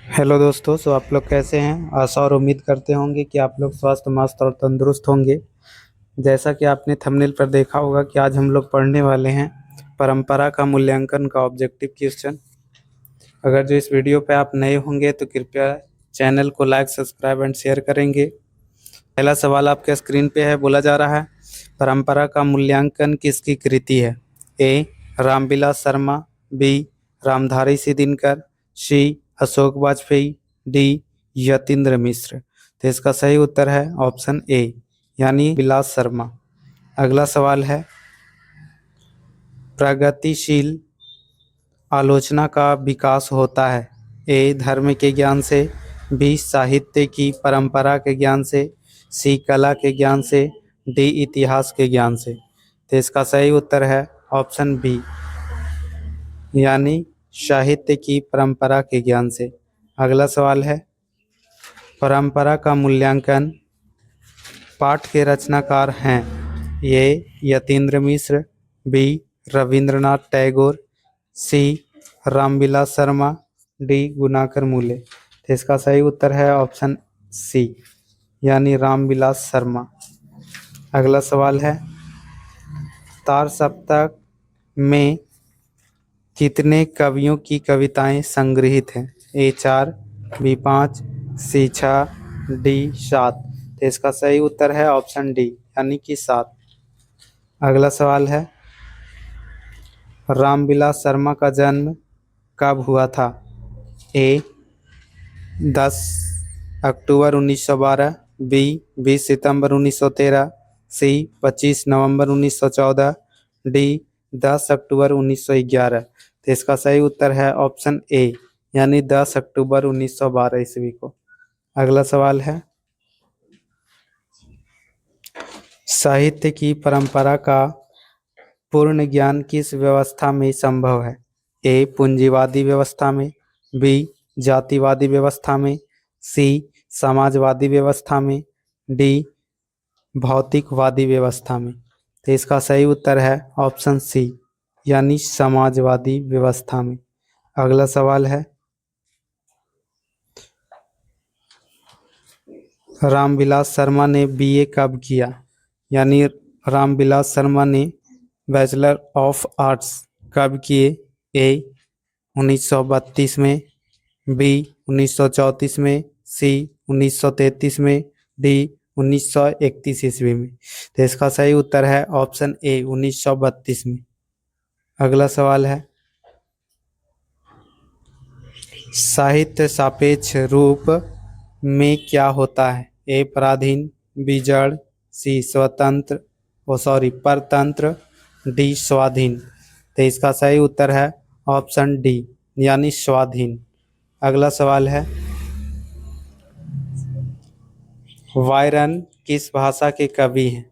Hello दोस्तों, आप लोग कैसे हैं। आशा और उम्मीद करते होंगे कि आप लोग स्वस्थ मस्त और तंदुरुस्त होंगे। जैसा कि आपने थंबनेल पर देखा होगा कि आज हम लोग पढ़ने वाले हैं परंपरा का मूल्यांकन का ऑब्जेक्टिव क्वेश्चन। अगर जो इस वीडियो पे आप नए होंगे तो कृपया चैनल को लाइक सब्सक्राइब एंड शेयर करेंगे। पहला सवाल आपके स्क्रीन पे है, बोला जा रहा है परंपरा का मूल्यांकन किसकी कृति है। ए रामविलास शर्मा, बी रामधारी सिंह दिनकर, सी अशोक वाजपेयी, डी यतीन्द्र मिश्र। तो इसका सही उत्तर है ऑप्शन ए यानी विलास शर्मा। अगला सवाल है प्रगतिशील आलोचना का विकास होता है। ए धर्म के ज्ञान से, बी साहित्य की परंपरा के ज्ञान से, सी कला के ज्ञान से, डी इतिहास के ज्ञान से। तो इसका सही उत्तर है ऑप्शन बी यानी साहित्य की परंपरा के ज्ञान से। अगला सवाल है परंपरा का मूल्यांकन पाठ के रचनाकार हैं। ए यतीन्द्र मिश्र, बी रविंद्रनाथ टैगोर, सी रामविलास शर्मा, डी गुणाकर मूले। तो इसका सही उत्तर है ऑप्शन सी यानी रामविलास शर्मा। अगला सवाल है तार सप्तक में कितने कवियों की कविताएं संग्रहित हैं। ए 4, बी 5, सी 6, डी 7। तो इसका सही उत्तर है ऑप्शन डी यानी कि 7। अगला सवाल है रामविलास शर्मा का जन्म कब हुआ था। ए 10 अक्टूबर 1912, बी 20 सितंबर 1913, सी 25 नवंबर 1914, डी 10 अक्टूबर 1911। तो इसका सही उत्तर है ऑप्शन ए यानी 10 अक्टूबर 1912 ईस्वी को। अगला सवाल है साहित्य की परंपरा का पूर्ण ज्ञान किस व्यवस्था में संभव है। ए पूंजीवादी व्यवस्था में, बी जातिवादी व्यवस्था में, सी समाजवादी व्यवस्था में, डी भौतिकवादी व्यवस्था में। तो इसका सही उत्तर है ऑप्शन सी यानी समाजवादी व्यवस्था में। अगला सवाल है रामविलास शर्मा ने बीए कब किया। यानी रामविलास शर्मा ने बैचलर ऑफ आर्ट्स कब किए। ए 1932 में, बी 1934 में, सी 1933 में, डी 1931 ईस्वी में। तो इसका सही उत्तर है ऑप्शन ए 1932 में। अगला सवाल है साहित्य सापेक्ष रूप में क्या होता है। ए पराधीन, बी जड़, सी स्वतंत्र परतंत्र, डी स्वाधीन। तो इसका सही उत्तर है ऑप्शन डी यानी स्वाधीन। अगला सवाल है वायरन किस भाषा के कवि हैं।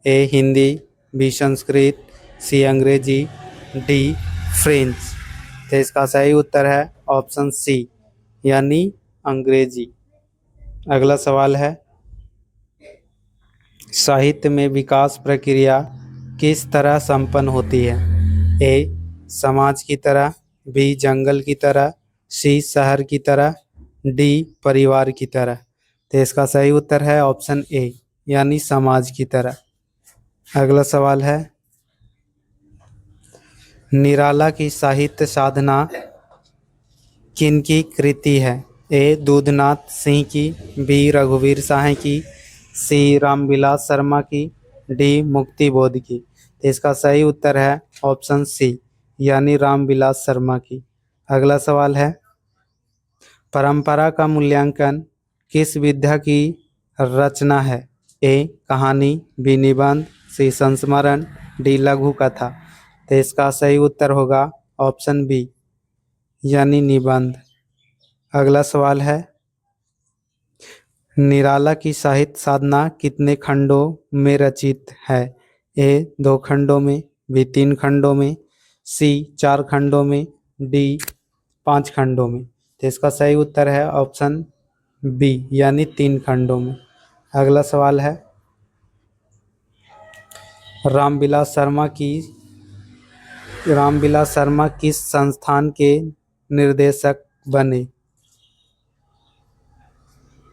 ए हिंदी, बी संस्कृत, सी अंग्रेजी, डी फ्रेंच। तो इसका सही उत्तर है ऑप्शन सी यानी अंग्रेजी। अगला सवाल है साहित्य में विकास प्रक्रिया किस तरह संपन्न होती है। ए समाज की तरह, बी जंगल की तरह, सी शहर की तरह, डी परिवार की तरह। तो इसका सही उत्तर है ऑप्शन ए यानी समाज की तरह। अगला सवाल है निराला की साहित्य साधना किनकी कृति है। ए दूधनाथ सिंह की, बी रघुवीर शाह की, सी रामविलास शर्मा की, डी मुक्ति बोध की। तो इसका सही उत्तर है ऑप्शन सी यानी रामविलास शर्मा की। अगला सवाल है परंपरा का मूल्यांकन किस विधा की रचना है। ए कहानी, बी निबंध, सी संस्मरण, डी लघु कथा। तो इसका सही उत्तर होगा ऑप्शन बी यानी निबंध। अगला सवाल है निराला की साहित्य साधना कितने खंडों में रचित है। ए 2 खंडों में, बी 3 खंडों में, सी 4 खंडों में, डी 5 खंडों में। तो इसका सही उत्तर है ऑप्शन बी यानी 3 खंडों में। अगला सवाल है रामविलास शर्मा किस संस्थान के निर्देशक बने।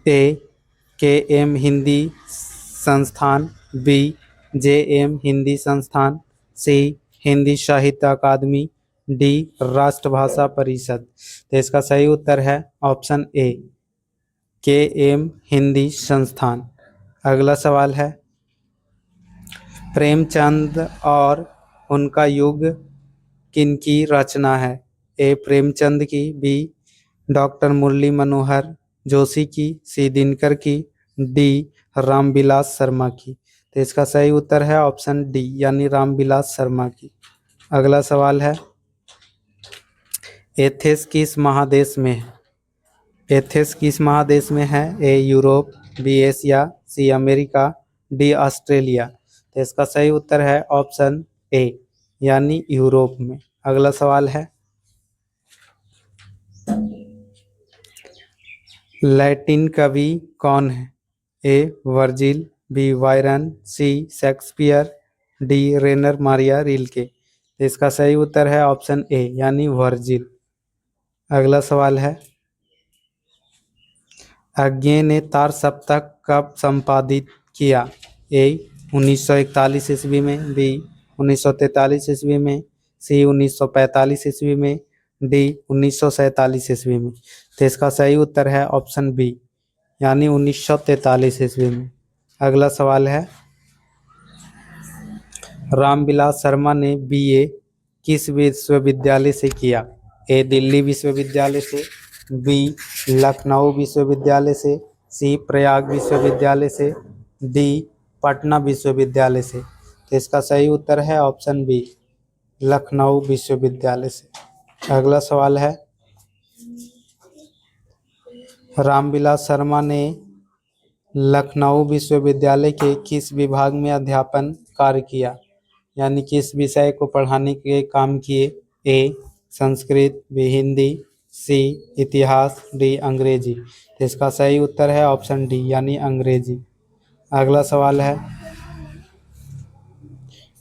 ए के एम हिंदी संस्थान, बी जे एम हिंदी संस्थान, सी हिंदी साहित्य अकादमी, डी राष्ट्रभाषा परिषद। तो इसका सही उत्तर है ऑप्शन ए के एम हिंदी संस्थान। अगला सवाल है, प्रेमचंद और उनका युग किनकी रचना है? ए प्रेमचंद की, बी डॉक्टर मुरली मनोहर जोशी की, सी दिनकर की, डी रामविलास शर्मा की। तो इसका सही उत्तर है ऑप्शन डी यानी रामविलास शर्मा की। अगला सवाल है, एथेंस किस महादेश में है? एथेंस किस महादेश में है? A Europe, B Asia, C America, D Australia. तो इसका सही उत्तर है ऑप्शन ए यानी यूरोप में। अगला सवाल है, लैटिन कवि कौन है? ए वर्जिल, बी वायरन, सी शेक्सपियर, डी रेनर मारिया रिल्के। तो इसका सही उत्तर है ऑप्शन ए यानी वर्जिल। अगला सवाल है, अज्ञे ने तार सप्तक कब संपादित किया? ए 1941 ईस्वी में, बी 1943 ईस्वी में, सी 1945 ईस्वी में, डी 1947 ईस्वी में। तो इसका सही उत्तर है ऑप्शन बी यानी 1943 ईस्वी में। अगला सवाल है, रामविलास शर्मा ने बीए किस विश्वविद्यालय से किया? ए दिल्ली विश्वविद्यालय से, बी लखनऊ विश्वविद्यालय से, सी प्रयाग विश्वविद्यालय से, डी पटना विश्वविद्यालय से। तो इसका सही उत्तर है ऑप्शन बी लखनऊ विश्वविद्यालय से। अगला सवाल है, रामविलास शर्मा ने लखनऊ विश्वविद्यालय के किस विभाग में अध्यापन कार्य किया यानी किस विषय को पढ़ाने के काम किए? ए संस्कृत, बी हिंदी, सी इतिहास, डी अंग्रेजी। तो इसका सही उत्तर है ऑप्शन डी यानी अंग्रेजी। अगला सवाल है,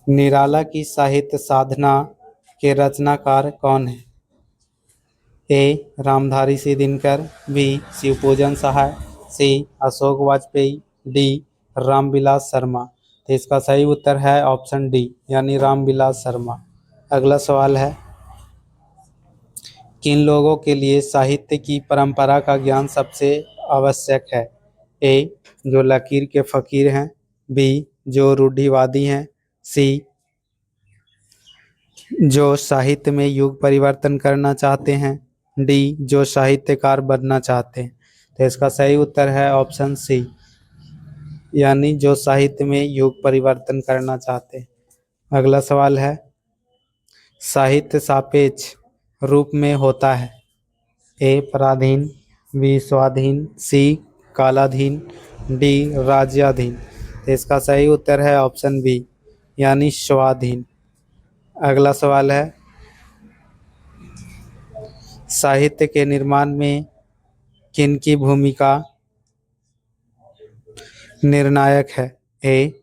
निराला की साहित्य साधना के रचनाकार कौन है? ए रामधारी सिंह दिनकर, बी शिवपूजन सहाय, सी अशोक वाजपेयी, डी रामविलास शर्मा। तो इसका सही उत्तर है ऑप्शन डी यानी रामविलास शर्मा। अगला सवाल है, किन लोगों के लिए साहित्य की परंपरा का ज्ञान सबसे आवश्यक है? ए जो लकीर के फकीर हैं, बी जो रूढ़िवादी हैं, सी जो साहित्य में युग परिवर्तन करना चाहते हैं, डी जो साहित्यकार बनना चाहते हैं। तो इसका सही उत्तर है ऑप्शन सी यानी जो साहित्य में युग परिवर्तन करना चाहते हैं। अगला सवाल है, साहित्य सापेक्ष रूप में होता है? ए पराधीन, बी स्वाधीन, सी कालाधीन, डी राज्याधीन। तो इसका सही उत्तर है ऑप्शन बी यानी स्वाधीन। अगला सवाल है, साहित्य के निर्माण में किनकी भूमिका निर्णायक है? ए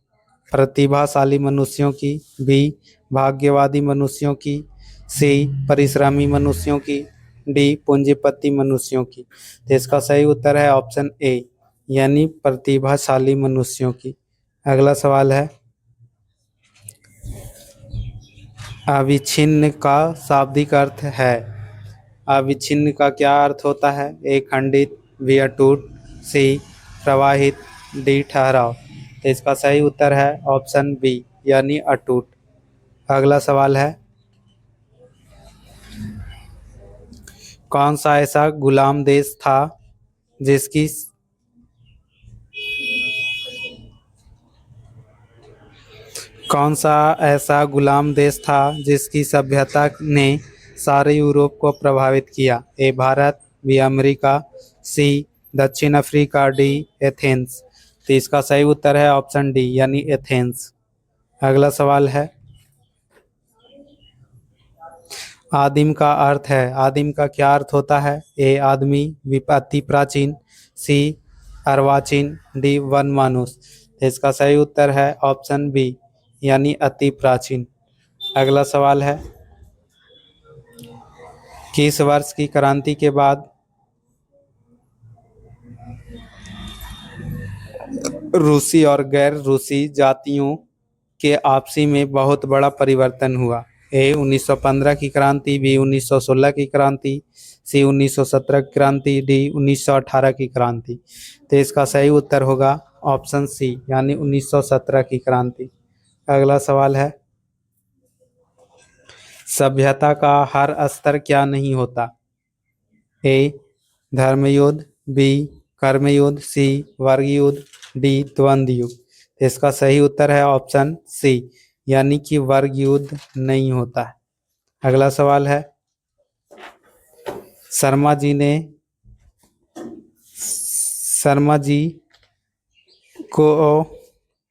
प्रतिभाशाली मनुष्यों की, बी भाग्यवादी मनुष्यों की, सी परिश्रमी मनुष्यों की, डी पूंजीपति मनुष्यों की। तो इसका सही उत्तर है ऑप्शन ए यानी प्रतिभाशाली मनुष्यों की। अगला सवाल है, अविच्छिन्न का शाब्दिक अर्थ है? अविच्छिन्न का क्या अर्थ होता है? ए खंडित, बी अटूट, सी प्रवाहित, डी ठहराव। तो इसका सही उत्तर है ऑप्शन बी यानी अटूट। अगला सवाल है, कौन सा ऐसा गुलाम देश था जिसकी कौन सा ऐसा गुलाम देश था जिसकी सभ्यता ने सारे यूरोप को प्रभावित किया? ए भारत, बी अमेरिका, सी दक्षिण अफ्रीका, डी एथेंस। तो इसका सही उत्तर है ऑप्शन डी यानी एथेंस। अगला सवाल है, आदिम का अर्थ है? आदिम का क्या अर्थ होता है? ए आदमी, बी अति प्राचीन, सी अर्वाचीन, डी वन मानुष। तो इसका सही उत्तर है ऑप्शन बी यानी अति प्राचीन। अगला सवाल है, किस वर्ष की क्रांति के बाद रूसी और गैर रूसी जातियों के आपसी में बहुत बड़ा परिवर्तन हुआ। ए 1915 की क्रांति, बी 1916 की क्रांति, सी 1917 की क्रांति, डी 1918 की क्रांति। तो इसका सही उत्तर होगा ऑप्शन सी यानी 1917 की क्रांति। अगला सवाल है, सभ्यता का हर स्तर क्या नहीं होता? ए धर्मयुद्ध, बी कर्मयुद्ध, सी वर्ग युद्ध, डी द्वंद्व युद्ध। इसका सही उत्तर है ऑप्शन सी यानी कि वर्ग युद्ध नहीं होता है। अगला सवाल है, शर्मा जी को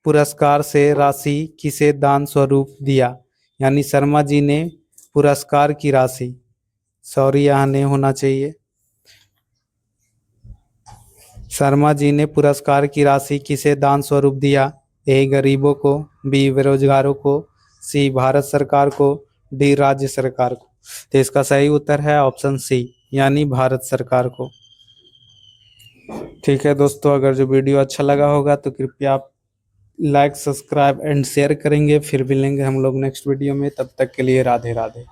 पुरस्कार से राशि किसे दान स्वरूप दिया? यानी शर्मा जी ने पुरस्कार की राशि, सॉरी यहाँ नहीं होना चाहिए, शर्मा जी ने पुरस्कार की राशि किसे दान स्वरूप दिया? ए गरीबों को, बी बेरोजगारों को, सी भारत सरकार को, डी राज्य सरकार को। तो इसका सही उत्तर है ऑप्शन सी यानी भारत सरकार को। ठीक है दोस्तों, अगर जो वीडियो अच्छा लगा होगा तो कृपया आप लाइक, सब्सक्राइब एंड शेयर करेंगे। फिर मिलेंगे हम लोग नेक्स्ट वीडियो में, तब तक के लिए राधे राधे।